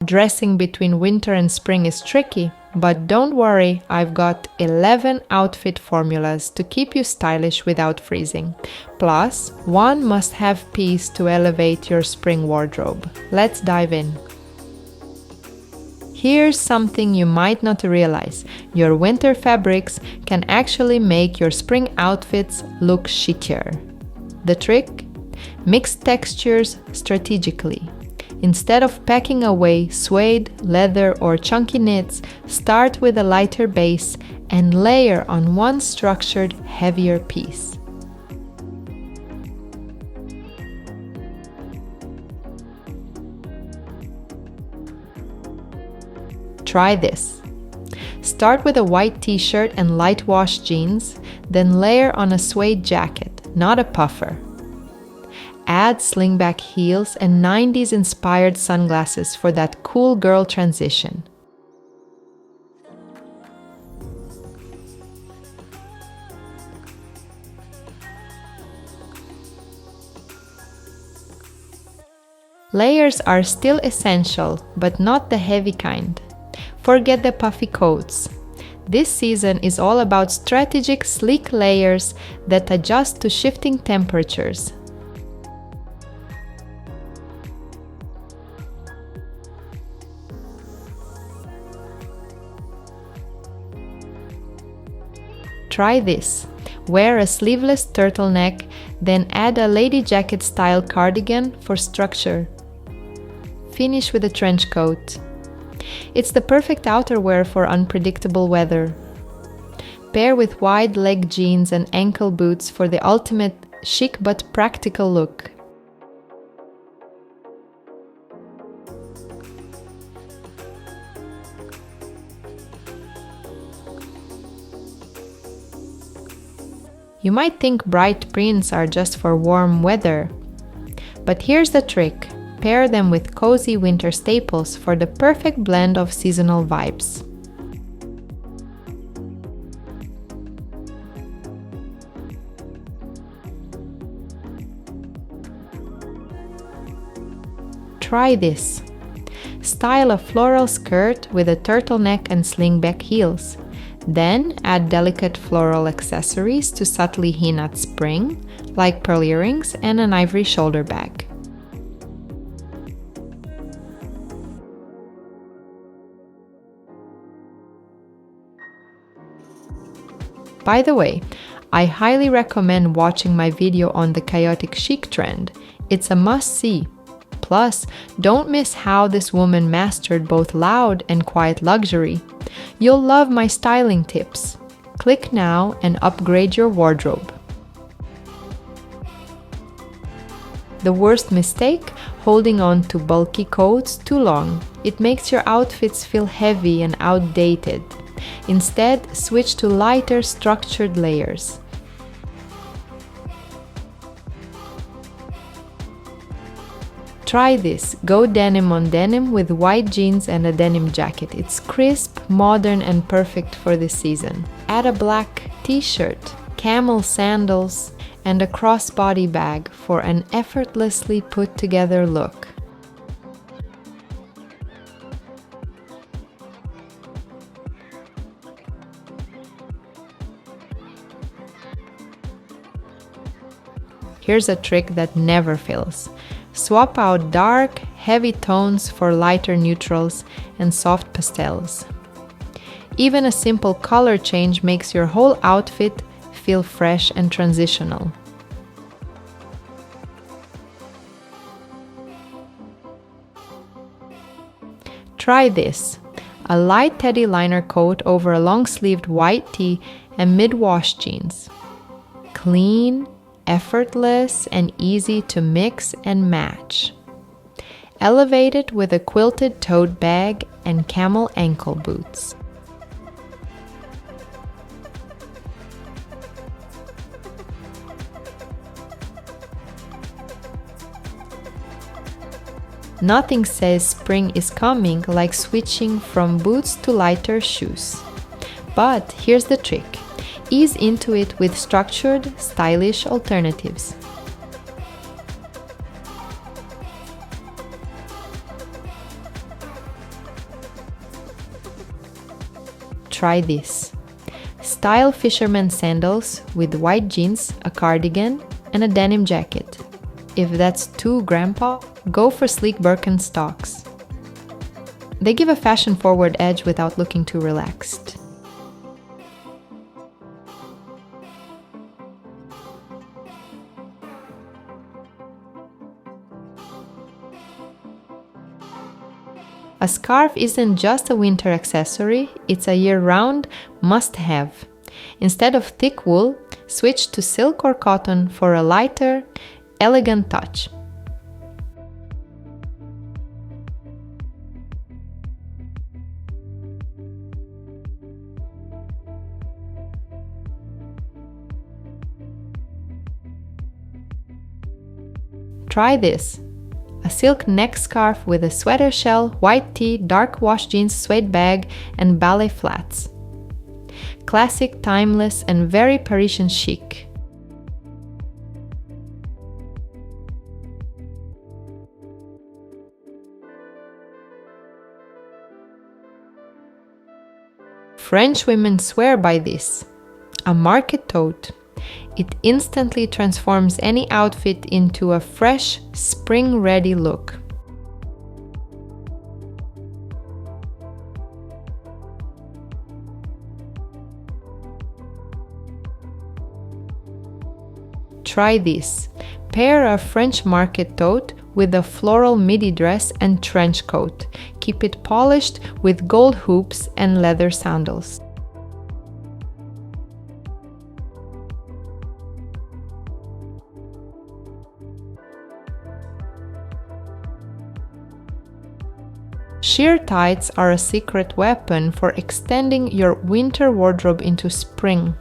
Dressing between winter and spring is tricky, but don't worry, I've got 11 outfit formulas to keep you stylish without freezing. Plus, one must-have piece to elevate your spring wardrobe. Let's dive in. Here's something you might not realize. Your winter fabrics can actually make your spring outfits look chickier. The trick? Mix textures strategically. Instead of packing away suede, leather, or chunky knits, start with a lighter base and layer on one structured, heavier piece. Try this. Start with a white t-shirt and light wash jeans, then layer on a suede jacket, not a puffer. Add slingback heels and 90s-inspired sunglasses for that cool girl transition. Layers are still essential, but not the heavy kind. Forget the puffy coats. This season is all about strategic, sleek layers that adjust to shifting temperatures. Try this. Wear a sleeveless turtleneck, then add a lady jacket style cardigan for structure. Finish with a trench coat. It's the perfect outerwear for unpredictable weather. Pair with wide leg jeans and ankle boots for the ultimate chic but practical look. You might think bright prints are just for warm weather, but here's the trick. Pair them with cozy winter staples for the perfect blend of seasonal vibes. Try this. Style a floral skirt with a turtleneck and slingback heels. Then add delicate floral accessories to subtly hint at spring, like pearl earrings and an ivory shoulder bag. By the way, I highly recommend watching my video on the chaotic chic trend. It's a must-see. Plus, don't miss how this woman mastered both loud and quiet luxury. You'll love my styling tips. Click now and upgrade your wardrobe. The worst mistake? Holding on to bulky coats too long. It makes your outfits feel heavy and outdated. Instead, switch to lighter, structured layers. Try this. Go denim on denim with white jeans and a denim jacket. It's crisp, modern, and perfect for this season. Add a black t-shirt, camel sandals, and a crossbody bag for an effortlessly put-together look. Here's a trick that never fails. Swap out dark, heavy tones for lighter neutrals and soft pastels. Even a simple color change makes your whole outfit feel fresh and transitional. Try this. A light teddy liner coat over a long-sleeved white tee and mid-wash jeans. Clean, effortless, and easy to mix and match. Elevate it with a quilted tote bag and camel ankle boots. Nothing says spring is coming like switching from boots to lighter shoes. But here's the trick. Ease into it with structured, stylish alternatives. Try this. Style fisherman sandals with white jeans, a cardigan, and a denim jacket. If that's too grandpa, go for sleek Birkenstocks. They give a fashion-forward edge without looking too relaxed. A scarf isn't just a winter accessory, it's a year-round must-have. Instead of thick wool, switch to silk or cotton for a lighter, elegant touch. Try this. A silk neck scarf with a sweater shell, white tee, dark wash jeans, suede bag, and ballet flats. Classic, timeless, and very Parisian chic. French women swear by this. A market tote. It instantly transforms any outfit into a fresh, spring-ready look. Try this. Pair a French market tote with a floral midi dress and trench coat. Keep it polished with gold hoops and leather sandals. Sheer tights are a secret weapon for extending your winter wardrobe into spring.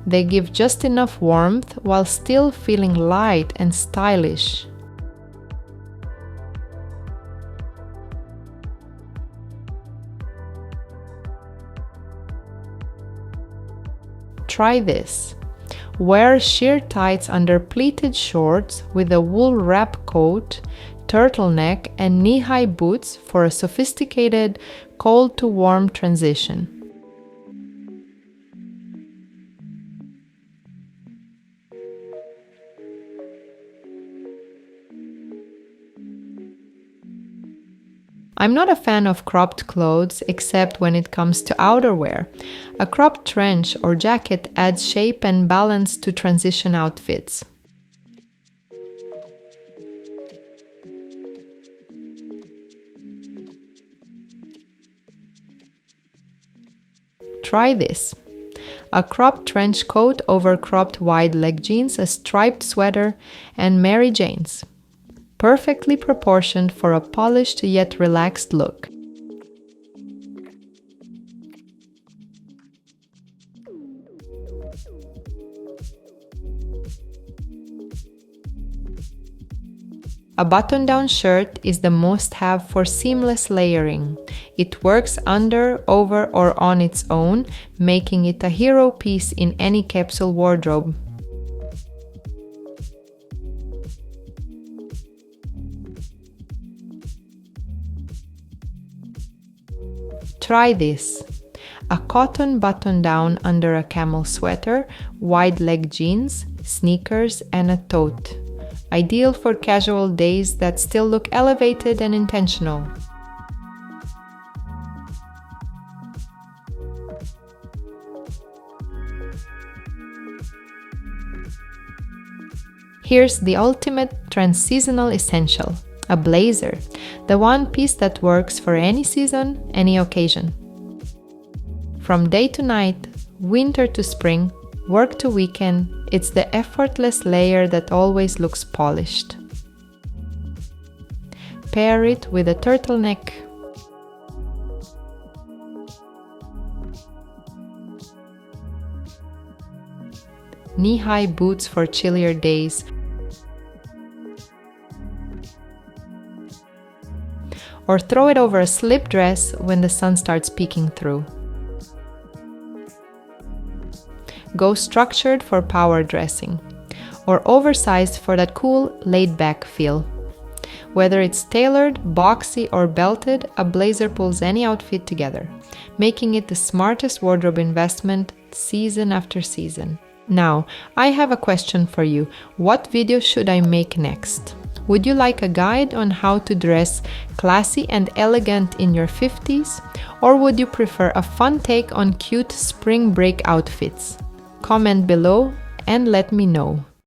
They give just enough warmth while still feeling light and stylish. Try this. Wear sheer tights under pleated shorts with a wool wrap coat, turtleneck, and knee-high boots for a sophisticated cold to warm transition. I'm not a fan of cropped clothes except when it comes to outerwear. A cropped trench or jacket adds shape and balance to transition outfits. Try this. A cropped trench coat over cropped wide leg jeans, a striped sweater, and Mary Janes. Perfectly proportioned for a polished yet relaxed look. A button-down shirt is the must-have for seamless layering. It works under, over, or on its own, making it a hero piece in any capsule wardrobe. Try this. A cotton button-down under a camel sweater, wide leg jeans, sneakers, and a tote. Ideal for casual days that still look elevated and intentional. Here's the ultimate trans-seasonal essential, a blazer, the one piece that works for any season, any occasion. From day to night, winter to spring, work to weekend, it's the effortless layer that always looks polished. Pair it with a turtleneck, knee-high boots for chillier days, or throw it over a slip dress when the sun starts peeking through. Go structured for power dressing, or oversized for that cool, laid-back feel. Whether it's tailored, boxy, or belted, a blazer pulls any outfit together, making it the smartest wardrobe investment season after season. Now, I have a question for you. What video should I make next? Would you like a guide on how to dress classy and elegant in your 50s? Or would you prefer a fun take on cute spring break outfits? Comment below and let me know.